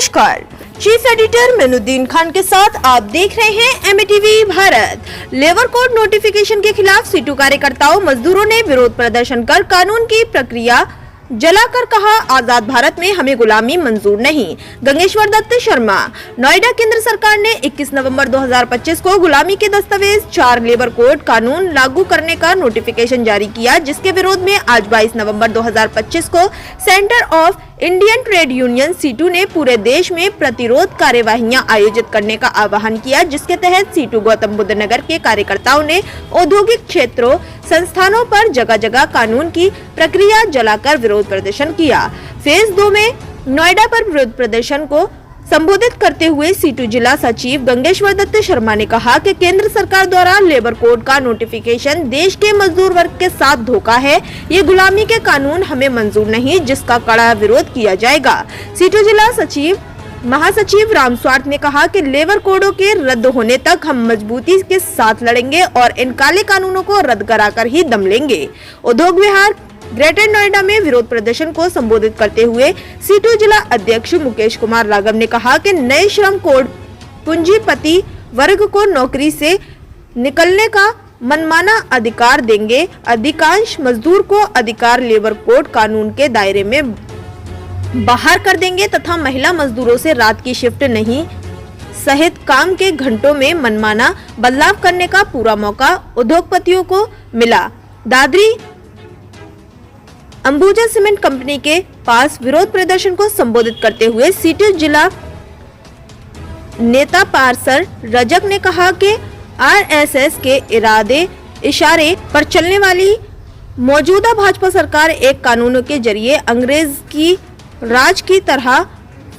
नमस्कार, chief editor मेनुद्दीन Khan के साथ आप देख रहे हैं MTV Bharat. Labour code notification के खिलाफ सीटू कार्यकर्ताओं मजदूरों ने विरोध प्रदर्शन कर कानून की प्रक्रिया जलाकर कहा, आजाद भारत में हमें गुलामी मंजूर नहीं। गंगेश्वर दत्त शर्मा। नोएडा केंद्र सरकार ने 21 नवंबर 2025 को गुलामी के दस्तावेज 4 लेबर कोड कानून लागू करने का नोटिफिकेशन जारी किया, जिसके विरोध में आज 22 नवंबर 2025 को centre of Indian trade union CITU ने पूरे देश में प्रतिरोध कार्यवाहियां आयोजित करने का आह्वान किया, जिसके तहत सीटू गौतम बुद्ध नगर के कार्यकर्ताओं ने औद्योगिक क्षेत्रों संस्थानों पर जगह जगह कानून की प्रक्रिया जलाकर विरोध प्रदर्शन किया। फेज 2 में नोएडा पर विरोध प्रदर्शन को संबोधित करते हुए सीटू जिला सचिव गंगेश्वर दत्त शर्मा ने कहा कि केंद्र सरकार द्वारा लेबर कोड का नोटिफिकेशन देश के मजदूर वर्ग के साथ धोखा है। ये गुलामी के कानून हमें मंजूर नहीं, जिसका कड़ा विरोध किया जाएगा। सीटू जिला सचिव महासचिव राम स्वार्थ ने कहा कि लेबर कोडों के रद्द होने तक हम मजबूती के साथ लड़ेंगे और इन काले कानूनों को रद्द कराकर ही दम लेंगे। उद्योग विहार ग्रेटर नोएडा में विरोध प्रदर्शन को संबोधित करते हुए सीटू जिला अध्यक्ष मुकेश कुमार राघव ने कहा कि नए श्रम कोड पूंजीपति वर्ग को नौकरी से निकलने का मनमाना अधिकार देंगे। अधिकांश मजदूर को अधिकार लेबर कोड कानून के दायरे में बाहर कर देंगे तथा महिला मजदूरों से रात की शिफ्ट नहीं सहित काम के घंटों में मनमाना बदलाव करने का पूरा मौका उद्योगपतियों को मिला। दादरी अंबुजा सीमेंट कंपनी के पास विरोध प्रदर्शन को संबोधित करते हुए सीटू जिला नेता पार्सर रजक ने कहा कि आरएसएस के इशारे पर चलने वाली मौजूदा भाजपा सरकार एक कानूनों के जरिए अंग्रेज की राज की तरह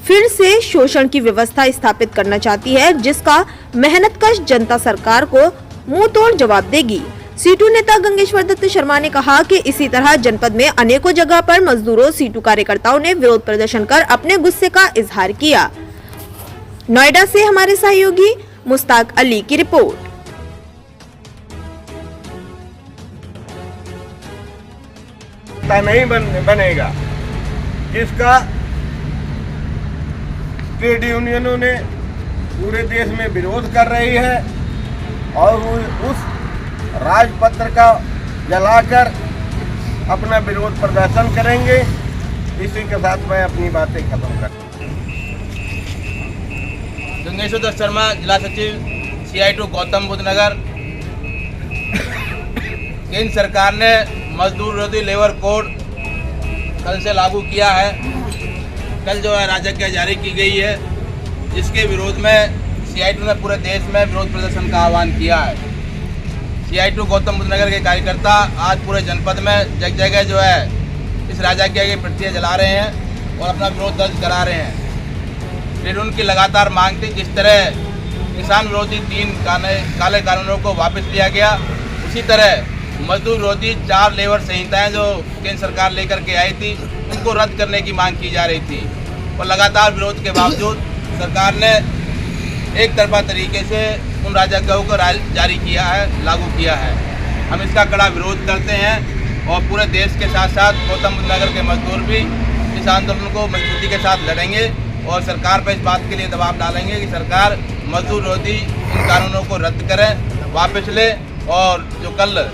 फिर से शोषण की व्यवस्था स्थापित करना चाहती है, जिसका मेहनतकश जनता सरकार को मुंह तोड़ जवाब देगी। सीटू नेता गंगेश्वर दत्त शर्मा ने कहा कि इसी तरह जनपद में अनेकों जगह पर मजदूरों सीटू कार्यकर्ताओं ने विरोध प्रदर्शन कर अपने गुस्से का इजहार किया। नोएडा से हमारे सहयोगी मुस्ताक अली की रिपोर्ट। नहीं बनेगा, जिसका ट्रेड यूनियनों ने पूरे देश में विरोध कर रही है और उस राजपत्र का जलाकर अपना विरोध प्रदर्शन करेंगे। इसी के साथ मैं अपनी बातें खत्म कर। गंगेश्वर दत्त शर्मा, जिला सचिव CI2 गौतम बुद्ध नगर। केंद्र सरकार ने मजदूर विरोधी लेबर कोड कल से लागू किया है। कल जो है राजक जारी की गई है, जिसके विरोध में CI2 ने पूरे देश में विरोध प्रदर्शन का आह्वान किया है। CI2 गौतम बुद्ध नगर के कार्यकर्ता आज पूरे जनपद में जगह जगह जो है इस राजा के आगे प्रतियां जला रहे हैं और अपना विरोध दर्ज करा रहे हैं। फिर उनकी लगातार मांग थी, जिस तरह किसान विरोधी 3 काले कानूनों को वापस लिया गया, उसी तरह मजदूर विरोधी 4 लेबर संहिताएं जो केंद्र सरकार लेकर के आई थी, उनको रद्द करने की मांग की जा रही थी। और लगातार विरोध के बावजूद सरकार ने एक तरफा तरीके से उन राजगयों को जारी किया है, लागू किया है। हम इसका कड़ा विरोध करते हैं और पूरे देश के साथ साथ गौतम बुद्ध नगर के मजदूर भी इस आंदोलन को मजबूती के साथ लड़ेंगे और सरकार पर इस बात के लिए दबाव डालेंगे कि सरकार मजदूर विरोधी इन कानूनों को रद्द करे, वापस ले और जो कल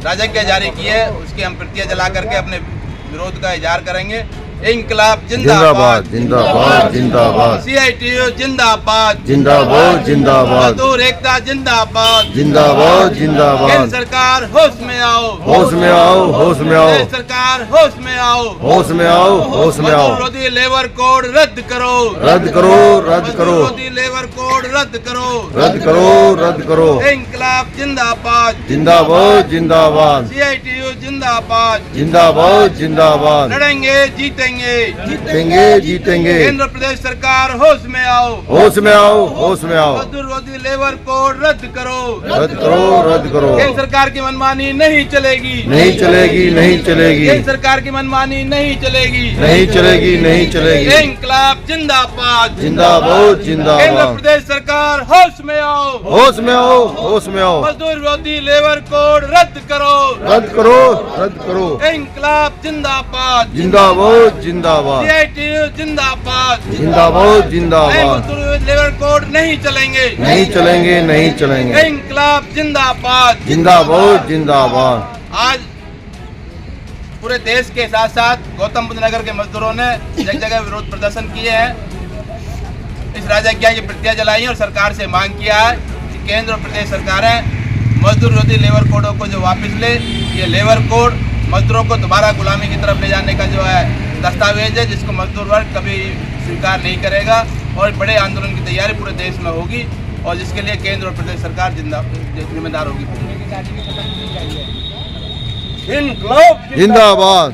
राजक जारी की है उसकी हम प्रतियां जला करके अपने विरोध का इजहार करेंगे। इंकलाब जिंदाबाद जिंदाबाद जिंदाबाद, CI2 जिंदाबाद जिंदाबाद जिंदाबाद, मजदूर एकता जिंदाबाद जिंदाबाद जिंदाबाद। केंद्र सरकार होश में आओ, होश में आओ, होश में आओ, केंद्र सरकार होश में आओ, होश में आओ, होश में आओ। विरोधी लेबर कोड रद्द करो, रद्द करो, रद्द करो, विरोधी लेबर कोड रद्द करो, रद्द करो, रद्द करो। इंकलाब जिंदाबाद, जिंदाबाद जिंदाबाद, CI2 जिंदाबाद, जिंदाबाद जिंदाबाद। लड़ेंगे जीतेंगे, जीतेंगे जीतेंगे। केंद्र प्रदेश सरकार होश में आओ, होश में आओ, होश में आओ। मजदूर विरोधी लेबर कोड रद्द करो, रद्द करो, रद्द करो। केंद्र सरकार की मनमानी नहीं चलेगी, नहीं चलेगी, नहीं चलेगी, केंद्र सरकार की मनमानी नहीं चलेगी, नहीं चलेगी, नहीं चलेगी। इंकलाब जिंदाबाद, जिंदाबाद केंद्र जिंदाबाद। प्रदेश सरकार होश में आओ, होश में आओ, होश में आओ। मजदूर विरोधी लेबर कोड रद्द करो, रद्द करो, रद्द करो। इंकलाब जिंदाबाद, जिंदाबाद जिंदाबाद सीआईटीयू जिंदाबाद जिंदाबाद नए जिंदाबाद मजदूर विरोधी लेबर कोड नहीं चलेंगे नहीं चलेंगे नहीं चलेंगे इंकलाब जिंदाबाद जिंदाबाद जिंदाबाद। आज पूरे देश के साथ साथ गौतम बुद्ध नगर के मजदूरों ने जगह जगह विरोध प्रदर्शन किए हैं। इस राजकीय की प्रतियां जलाई हैं और सरकार से मांग किया है कि केंद्र और प्रदेश सरकारें मजदूर विरोधी लेबर कोडों को जो वापस ले, ये लेबर कोड मजदूरों को दोबारा गुलामी की तरफ ले जाने का जो है दस्तावेज है, जिसको मजदूर वर्ग कभी स्वीकार नहीं करेगा और बड़े आंदोलन की तैयारी पूरे देश में होगी और जिसके लिए केंद्र और प्रदेश सरकार जिम्मेदार होगी। इनकलाब जिंदाबाद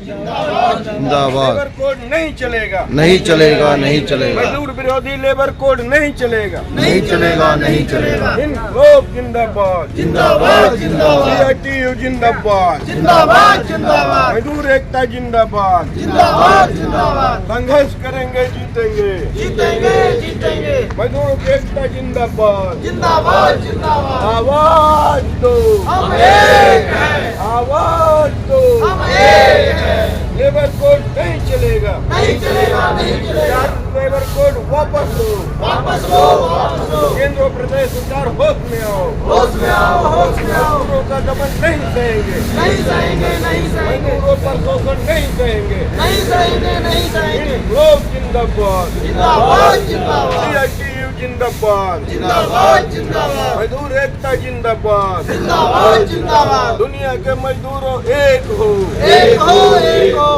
जिंदाबाद। लेबर कोड नहीं चलेगा नहीं चलेगा नहीं चलेगा मजदूर विरोधी लेबर कोड नहीं चलेगा नहीं चलेगा नहीं चलेगा। इनकलाब जिंदाबाद जिंदाबाद जिंदाबाद सीआईटीयू जिंदाबाद जिंदाबाद जिंदाबाद मजदूर एकता जिंदाबाद जिंदाबाद जिंदाबाद। संघर्ष करेंगे जीतेंगे जीतेंगे जीतेंगे मजदूर की एकता जिंदाबाद जिंदाबाद जिंदाबाद। आवाज दो हम एक हैं आवाज दो हम एक हैं। लेबर कोड नहीं चलेगा नहीं चलेगा नहीं चलेगा। लेबर कोड वापस लो वापस लो वापस लो। केंद्र और प्रदेश सरकार होश में आओ होश में आओ होश में आओ। मजदूरों का दमन नहीं सहेंगे नहीं सहेंगे नहीं सहेंगे मजदूरों पर शोषण नहीं सहेंगे नहीं सहेंगे नहीं सहेंगे। लोग जिंदाबाद जिंदाबाद जिंदाबाद सीआईटीयू जिंदाबाद जिंदाबाद जिंदाबाद मजदूर एकता जिंदाबाद जिंदाबाद जिंदाबाद। दुनिया के मजदूरों एक हो एक हो एक हो।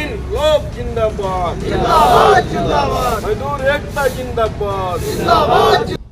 इन लोग जिंदाबाद जिंदाबाद जिंदाबाद मजदूर एकता जिंदाबाद जिंदाबाद।